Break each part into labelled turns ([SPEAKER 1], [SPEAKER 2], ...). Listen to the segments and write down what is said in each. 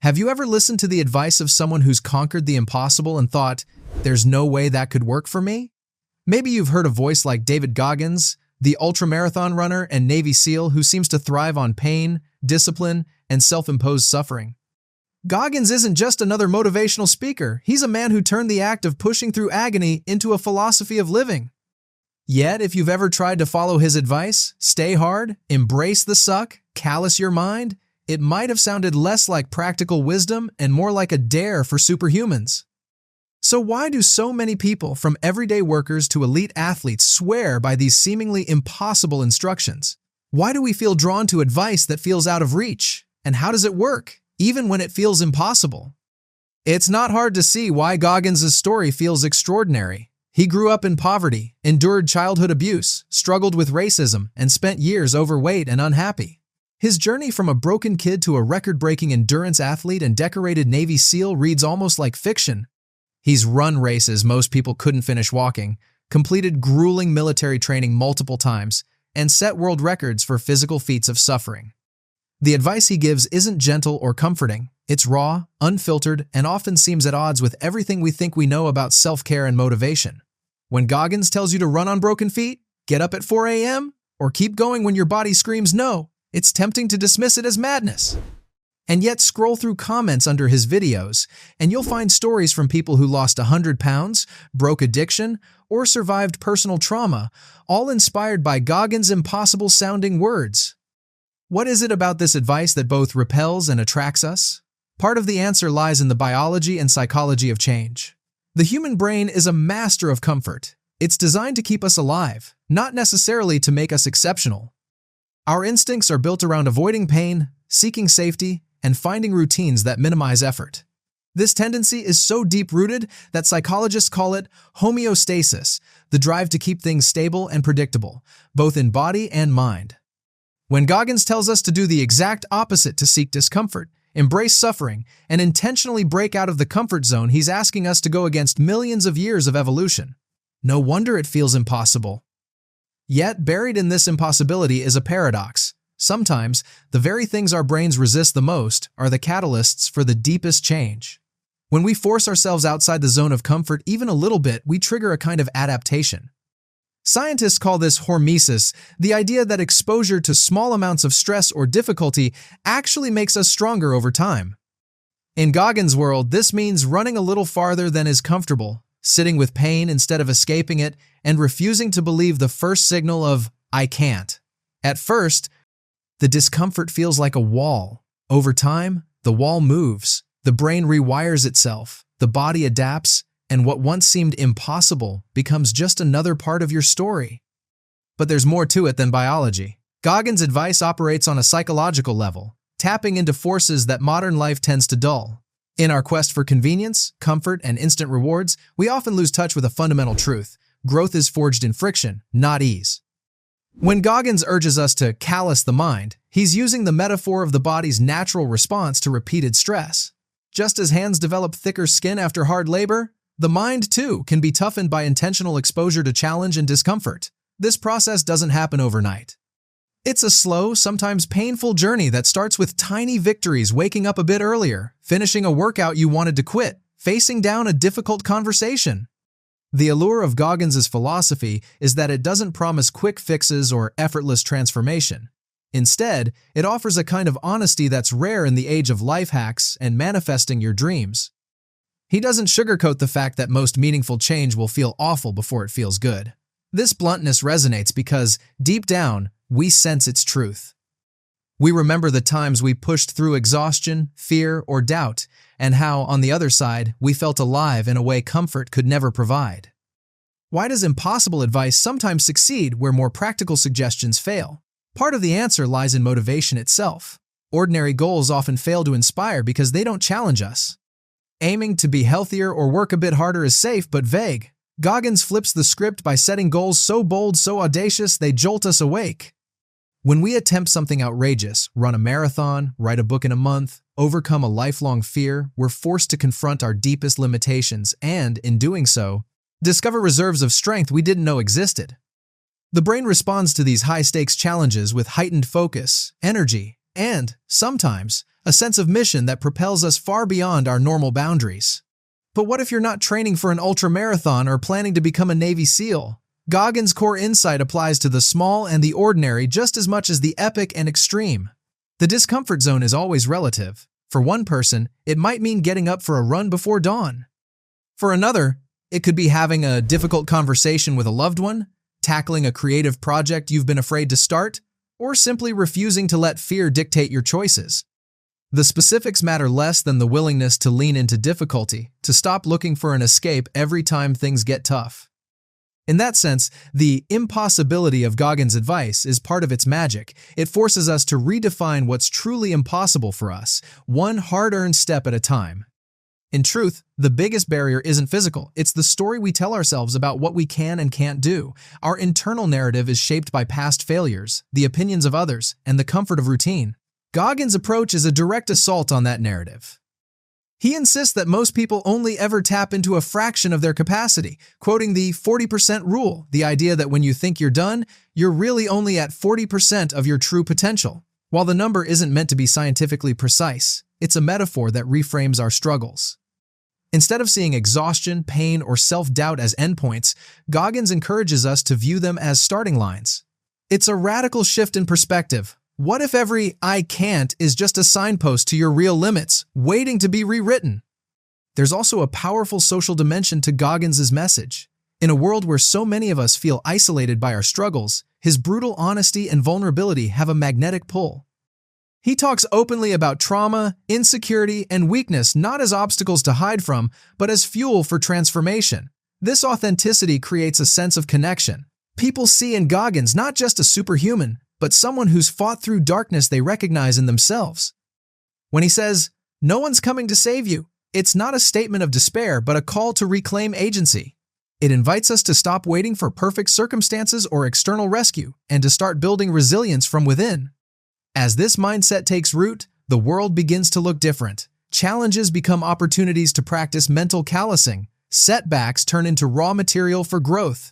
[SPEAKER 1] Have you ever listened to the advice of someone who's conquered the impossible and thought, there's no way that could work for me? Maybe you've heard a voice like David Goggins, the ultramarathon runner and Navy SEAL who seems to thrive on pain, discipline, and self-imposed suffering. Goggins isn't just another motivational speaker, he's a man who turned the act of pushing through agony into a philosophy of living. Yet, if you've ever tried to follow his advice, stay hard, embrace the suck, callous your mind, it might have sounded less like practical wisdom and more like a dare for superhumans. So why do so many people, from everyday workers to elite athletes, swear by these seemingly impossible instructions? Why do we feel drawn to advice that feels out of reach? And how does it work, even when it feels impossible? It's not hard to see why Goggins' story feels extraordinary. He grew up in poverty, endured childhood abuse, struggled with racism, and spent years overweight and unhappy. His journey from a broken kid to a record-breaking endurance athlete and decorated Navy SEAL reads almost like fiction. He's run races most people couldn't finish walking, completed grueling military training multiple times, and set world records for physical feats of suffering. The advice he gives isn't gentle or comforting. It's raw, unfiltered, and often seems at odds with everything we think we know about self-care and motivation. When Goggins tells you to run on broken feet, get up at 4 a.m., or keep going when your body screams no, it's tempting to dismiss it as madness. And yet scroll through comments under his videos, and you'll find stories from people who lost 100 pounds, broke addiction, or survived personal trauma, all inspired by Goggins' impossible-sounding words. What is it about this advice that both repels and attracts us? Part of the answer lies in the biology and psychology of change. The human brain is a master of comfort. It's designed to keep us alive, not necessarily to make us exceptional. Our instincts are built around avoiding pain, seeking safety, and finding routines that minimize effort. This tendency is so deep-rooted that psychologists call it homeostasis, the drive to keep things stable and predictable, both in body and mind. When Goggins tells us to do the exact opposite to seek discomfort, embrace suffering, and intentionally break out of the comfort zone, he's asking us to go against millions of years of evolution. No wonder it feels impossible. Yet, buried in this impossibility is a paradox. Sometimes, the very things our brains resist the most are the catalysts for the deepest change. When we force ourselves outside the zone of comfort even a little bit, we trigger a kind of adaptation. Scientists call this hormesis, the idea that exposure to small amounts of stress or difficulty actually makes us stronger over time. In Goggins' world, this means running a little farther than is comfortable, sitting with pain instead of escaping it, and refusing to believe the first signal of, I can't. At first, the discomfort feels like a wall. Over time, the wall moves, the brain rewires itself, the body adapts, and what once seemed impossible becomes just another part of your story. But there's more to it than biology. Goggins' advice operates on a psychological level, tapping into forces that modern life tends to dull. In our quest for convenience, comfort, and instant rewards, we often lose touch with a fundamental truth. Growth is forged in friction, not ease. When Goggins urges us to callous the mind, he's using the metaphor of the body's natural response to repeated stress. Just as hands develop thicker skin after hard labor, the mind, too, can be toughened by intentional exposure to challenge and discomfort. This process doesn't happen overnight. It's a slow, sometimes painful journey that starts with tiny victories, waking up a bit earlier, finishing a workout you wanted to quit, facing down a difficult conversation. The allure of Goggins' philosophy is that it doesn't promise quick fixes or effortless transformation. Instead, it offers a kind of honesty that's rare in the age of life hacks and manifesting your dreams. He doesn't sugarcoat the fact that most meaningful change will feel awful before it feels good. This bluntness resonates because, deep down, we sense its truth. We remember the times we pushed through exhaustion, fear, or doubt, and how, on the other side, we felt alive in a way comfort could never provide. Why does impossible advice sometimes succeed where more practical suggestions fail? Part of the answer lies in motivation itself. Ordinary goals often fail to inspire because they don't challenge us. Aiming to be healthier or work a bit harder is safe but vague. Goggins flips the script by setting goals so bold, so audacious, they jolt us awake. When we attempt something outrageous, run a marathon, write a book in a month, overcome a lifelong fear, we're forced to confront our deepest limitations and, in doing so, discover reserves of strength we didn't know existed. The brain responds to these high-stakes challenges with heightened focus, energy, and, sometimes, a sense of mission that propels us far beyond our normal boundaries. But what if you're not training for an ultramarathon or planning to become a Navy SEAL? Goggins' core insight applies to the small and the ordinary just as much as the epic and extreme. The discomfort zone is always relative. For one person, it might mean getting up for a run before dawn. For another, it could be having a difficult conversation with a loved one, tackling a creative project you've been afraid to start, or simply refusing to let fear dictate your choices. The specifics matter less than the willingness to lean into difficulty, to stop looking for an escape every time things get tough. In that sense, the impossibility of Goggins' advice is part of its magic. It forces us to redefine what's truly impossible for us, one hard-earned step at a time. In truth, the biggest barrier isn't physical. It's the story we tell ourselves about what we can and can't do. Our internal narrative is shaped by past failures, the opinions of others, and the comfort of routine. Goggins' approach is a direct assault on that narrative. He insists that most people only ever tap into a fraction of their capacity, quoting the 40% rule, the idea that when you think you're done, you're really only at 40% of your true potential. While the number isn't meant to be scientifically precise, it's a metaphor that reframes our struggles. Instead of seeing exhaustion, pain, or self-doubt as endpoints, Goggins encourages us to view them as starting lines. It's a radical shift in perspective. What if every "I can't" is just a signpost to your real limits, waiting to be rewritten? There's also a powerful social dimension to Goggins' message. In a world where so many of us feel isolated by our struggles, his brutal honesty and vulnerability have a magnetic pull. He talks openly about trauma, insecurity, and weakness not as obstacles to hide from, but as fuel for transformation. This authenticity creates a sense of connection. People see in Goggins not just a superhuman, but someone who's fought through darkness they recognize in themselves. When he says, "No one's coming to save you," it's not a statement of despair, but a call to reclaim agency. It invites us to stop waiting for perfect circumstances or external rescue, and to start building resilience from within. As this mindset takes root, the world begins to look different. Challenges become opportunities to practice mental callousing. Setbacks turn into raw material for growth.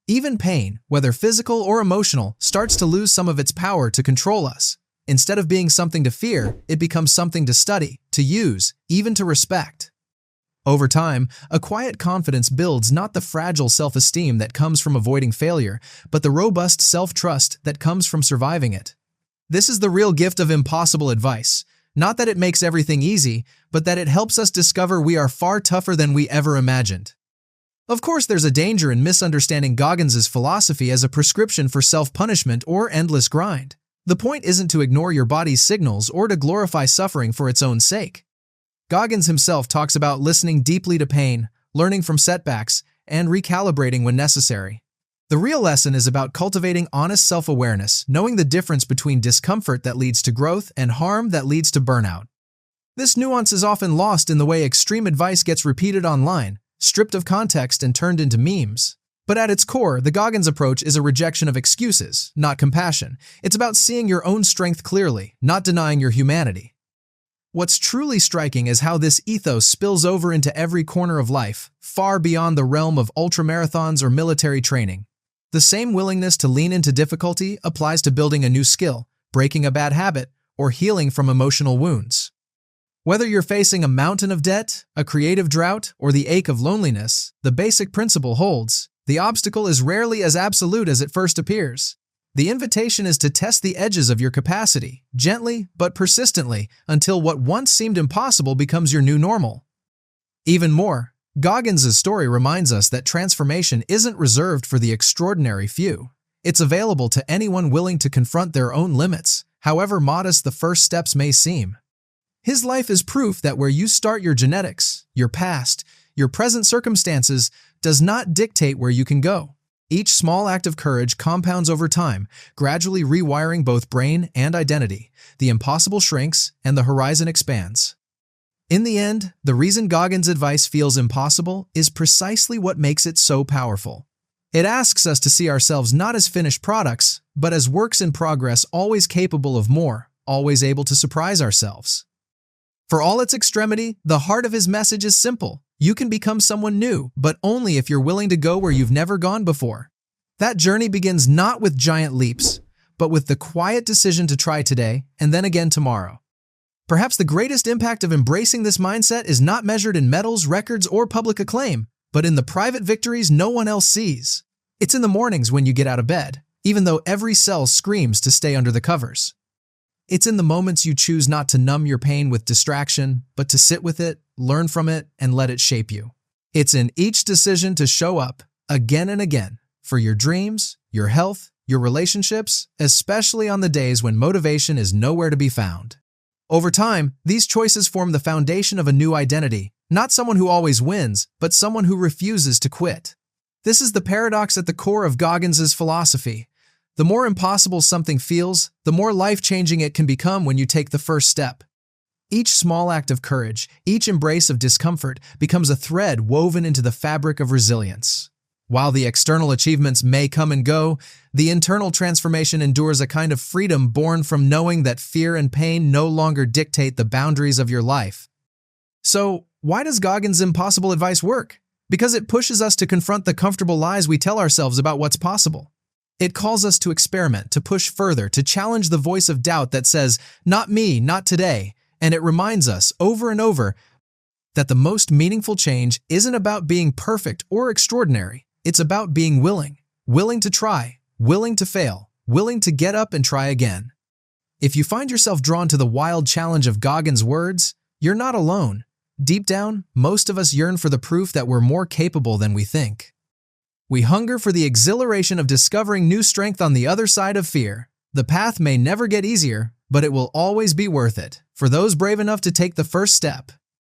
[SPEAKER 1] Even pain, whether physical or emotional, starts to lose some of its power to control us. Instead of being something to fear, it becomes something to study, to use, even to respect. Over time, a quiet confidence builds, not the fragile self-esteem that comes from avoiding failure, but the robust self-trust that comes from surviving it. This is the real gift of impossible advice. Not that it makes everything easy, but that it helps us discover we are far tougher than we ever imagined. Of course, there's a danger in misunderstanding Goggins' philosophy as a prescription for self-punishment or endless grind. The point isn't to ignore your body's signals or to glorify suffering for its own sake. Goggins himself talks about listening deeply to pain, learning from setbacks, and recalibrating when necessary. The real lesson is about cultivating honest self-awareness, knowing the difference between discomfort that leads to growth and harm that leads to burnout. This nuance is often lost in the way extreme advice gets repeated online, stripped of context and turned into memes. But at its core, the Goggins approach is a rejection of excuses, not compassion. It's about seeing your own strength clearly, not denying your humanity. What's truly striking is how this ethos spills over into every corner of life, far beyond the realm of ultramarathons or military training. The same willingness to lean into difficulty applies to building a new skill, breaking a bad habit, or healing from emotional wounds. Whether you're facing a mountain of debt, a creative drought, or the ache of loneliness, the basic principle holds. The obstacle is rarely as absolute as it first appears. The invitation is to test the edges of your capacity, gently but persistently, until what once seemed impossible becomes your new normal. Even more, Goggins' story reminds us that transformation isn't reserved for the extraordinary few. It's available to anyone willing to confront their own limits, however modest the first steps may seem. His life is proof that where you start, your genetics, your past, your present circumstances does not dictate where you can go. Each small act of courage compounds over time, gradually rewiring both brain and identity. The impossible shrinks and the horizon expands. In the end, the reason Goggins' advice feels impossible is precisely what makes it so powerful. It asks us to see ourselves not as finished products, but as works in progress, always capable of more, always able to surprise ourselves. For all its extremity, the heart of his message is simple. You can become someone new, but only if you're willing to go where you've never gone before. That journey begins not with giant leaps, but with the quiet decision to try today and then again tomorrow. Perhaps the greatest impact of embracing this mindset is not measured in medals, records, or public acclaim, but in the private victories no one else sees. It's in the mornings when you get out of bed, even though every cell screams to stay under the covers. It's in the moments you choose not to numb your pain with distraction, but to sit with it, learn from it, and let it shape you. It's in each decision to show up, again and again, for your dreams, your health, your relationships, especially on the days when motivation is nowhere to be found. Over time, these choices form the foundation of a new identity, not someone who always wins, but someone who refuses to quit. This is the paradox at the core of Goggins' philosophy. The more impossible something feels, the more life-changing it can become when you take the first step. Each small act of courage, each embrace of discomfort becomes a thread woven into the fabric of resilience. While the external achievements may come and go, the internal transformation endures a kind of freedom born from knowing that fear and pain no longer dictate the boundaries of your life. So, why does Goggins' impossible advice work? Because it pushes us to confront the comfortable lies we tell ourselves about what's possible. It calls us to experiment, to push further, to challenge the voice of doubt that says, "Not me, not today." And it reminds us, over and over, that the most meaningful change isn't about being perfect or extraordinary. It's about being willing to try, willing to fail, willing to get up and try again. If you find yourself drawn to the wild challenge of Goggins' words, you're not alone. Deep down, most of us yearn for the proof that we're more capable than we think. We hunger for the exhilaration of discovering new strength on the other side of fear. The path may never get easier, but it will always be worth it for those brave enough to take the first step.